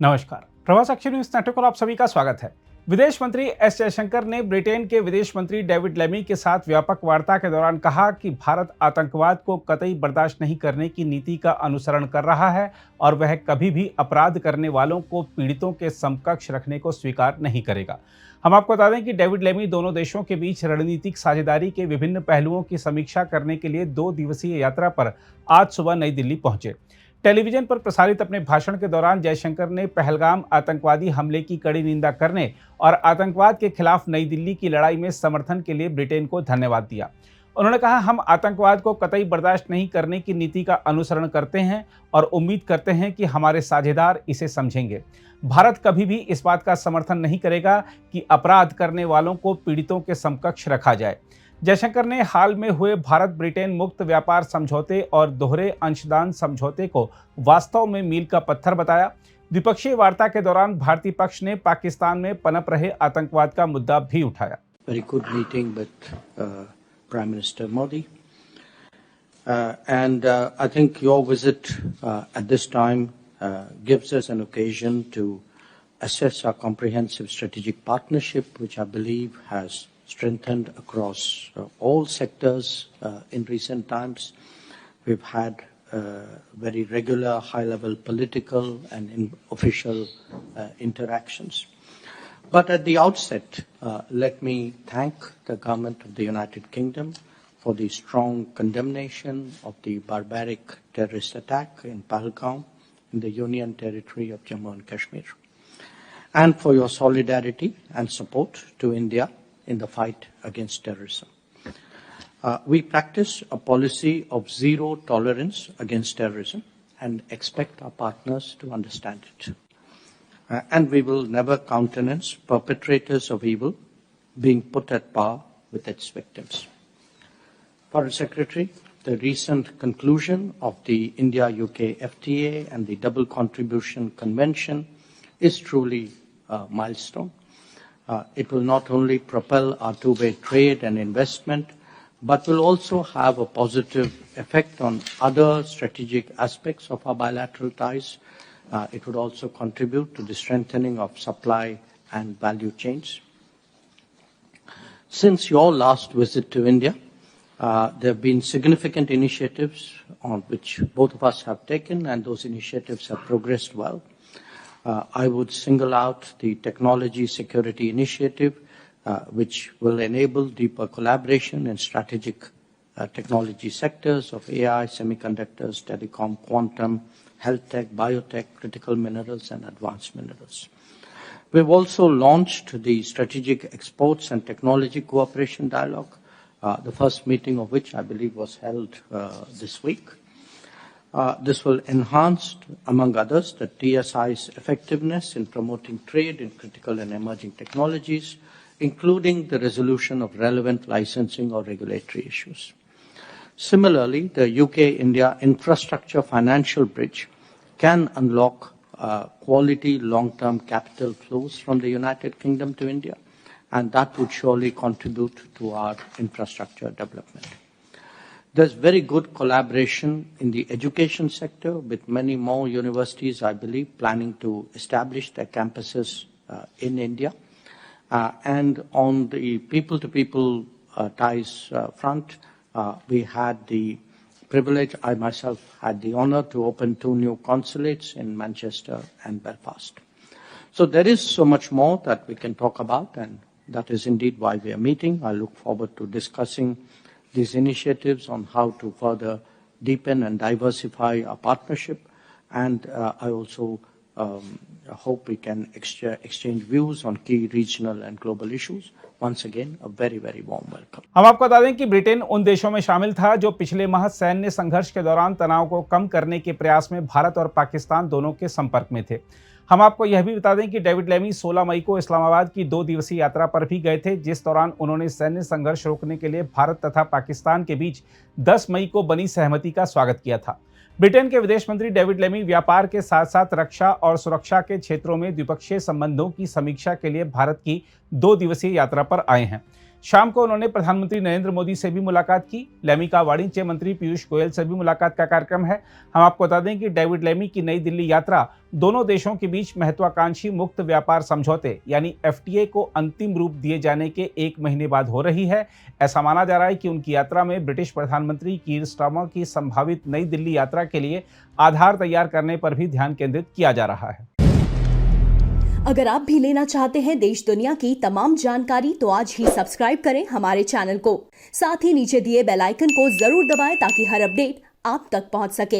नमस्कार। प्रवास अक्षर न्यूज नेटवर्क पर आप सभी का स्वागत है। विदेश मंत्री एस जयशंकर ने ब्रिटेन के विदेश मंत्री डेविड लेमी के साथ व्यापक वार्ता के दौरान कहा कि भारत आतंकवाद को कतई बर्दाश्त नहीं करने की नीति का अनुसरण कर रहा है और वह कभी भी अपराध करने वालों को पीड़ितों के समकक्ष रखने को स्वीकार नहीं करेगा। हम आपको बता दें कि डेविड लेमी दोनों देशों के बीच रणनीतिक साझेदारी के विभिन्न पहलुओं की समीक्षा करने के लिए 2 दिवसीय यात्रा पर आज सुबह नई दिल्ली पहुंचे। टेलीविजन पर प्रसारित अपने भाषण के दौरान जयशंकर ने पहलगाम आतंकवादी हमले की कड़ी निंदा करने और आतंकवाद के खिलाफ नई दिल्ली की लड़ाई में समर्थन के लिए ब्रिटेन को धन्यवाद दिया। उन्होंने कहा, हम आतंकवाद को कतई बर्दाश्त नहीं करने की नीति का अनुसरण करते हैं और उम्मीद करते हैं कि हमारे साझेदार इसे समझेंगे। भारत कभी भी इस बात का समर्थन नहीं करेगा कि अपराध करने वालों को पीड़ितों के समकक्ष रखा जाए। जयशंकर ने हाल में हुए भारत ब्रिटेन मुक्त व्यापार समझौते और दोहरे अंशदान समझौते को वास्तव में मील का पत्थर बताया। द्विपक्षीय वार्ता के दौरान भारतीय पक्ष ने पाकिस्तान में पनप रहे आतंकवाद का मुद्दा भी उठाया। Very good meeting with Prime Minister Modi, and I think your visit at this time gives us an occasion to assess our comprehensive strategic partnership, which I believe has strengthened across all sectors in recent times. We've had very regular high-level political and official interactions. But at the outset, let me thank the government of the United Kingdom for the strong condemnation of the barbaric terrorist attack in Pahalgam in the Union Territory of Jammu and Kashmir, and for your solidarity and support to India in the fight against terrorism. We practice a policy of zero tolerance against terrorism and expect our partners to understand it. And we will never countenance perpetrators of evil being put at par with its victims. Foreign Secretary, the recent conclusion of the India-UK FTA and the Double Contribution Convention is truly a milestone. It will not only propel our two-way trade and investment, but will also have a positive effect on other strategic aspects of our bilateral ties. It would also contribute to the strengthening of supply and value chains. Since your last visit to India, there have been significant initiatives on which both of us have taken, and those initiatives have progressed well. I would single out the Technology Security Initiative, which will enable deeper collaboration in strategic technology sectors of AI, semiconductors, telecom, quantum, health tech, biotech, critical minerals, and advanced minerals. We've also launched the Strategic Exports and Technology Cooperation Dialogue, the first meeting of which I believe was held this week. This will enhance, among others, the TSI's effectiveness in promoting trade in critical and emerging technologies, including the resolution of relevant licensing or regulatory issues. Similarly, the UK-India infrastructure financial bridge can unlock quality long-term capital flows from the United Kingdom to India, and that would surely contribute to our infrastructure development. There's very good collaboration in the education sector, with many more universities, I believe, planning to establish their campuses in India. And on the people-to-people ties front, we had the privilege, I myself had the honor to open 2 new consulates in Manchester and Belfast. So there is so much more that we can talk about, and that is indeed why we are meeting. I look forward to discussing these initiatives on how to further deepen and diversify our partnership. And I also hope we can exchange views on key regional and global issues. Once again, a very, very warm welcome. हम आपको बता दें कि Britain उन देशों में शामिल था जो पिछले माह सैन्य संघर्ष के दौरान तनाव को कम करने के प्रयास में भारत और पाकिस्तान दोनों के संपर्क में थे। हम आपको यह भी बता दें कि डेविड लेमी 16 मई को इस्लामाबाद की 2 दिवसीय यात्रा पर भी गए थे, जिस दौरान उन्होंने सैन्य संघर्ष रोकने के लिए भारत तथा पाकिस्तान के बीच 10 मई को बनी सहमति का स्वागत किया था। ब्रिटेन के विदेश मंत्री डेविड लेमी व्यापार के साथ साथ रक्षा और सुरक्षा के क्षेत्रों में द्विपक्षीय संबंधों की समीक्षा के लिए भारत की 2 दिवसीय यात्रा पर आए हैं। शाम को उन्होंने प्रधानमंत्री नरेंद्र मोदी से भी मुलाकात की। लेमी का वाणिज्य मंत्री पीयूष गोयल से भी मुलाकात का कार्यक्रम है। हम आपको बता दें कि डेविड लेमी की नई दिल्ली यात्रा दोनों देशों के बीच महत्वाकांक्षी मुक्त व्यापार समझौते यानी FTA को अंतिम रूप दिए जाने के 1 महीने बाद हो रही है। ऐसा माना जा रहा है कि उनकी यात्रा में ब्रिटिश प्रधानमंत्री कीर स्टारमर की संभावित नई दिल्ली यात्रा के लिए आधार तैयार करने पर भी ध्यान केंद्रित किया जा रहा है। अगर आप भी लेना चाहते हैं देश दुनिया की तमाम जानकारी तो आज ही सब्सक्राइब करें हमारे चैनल को। साथ ही नीचे दिए बेल आइकन को जरूर दबाएं ताकि हर अपडेट आप तक पहुंच सके।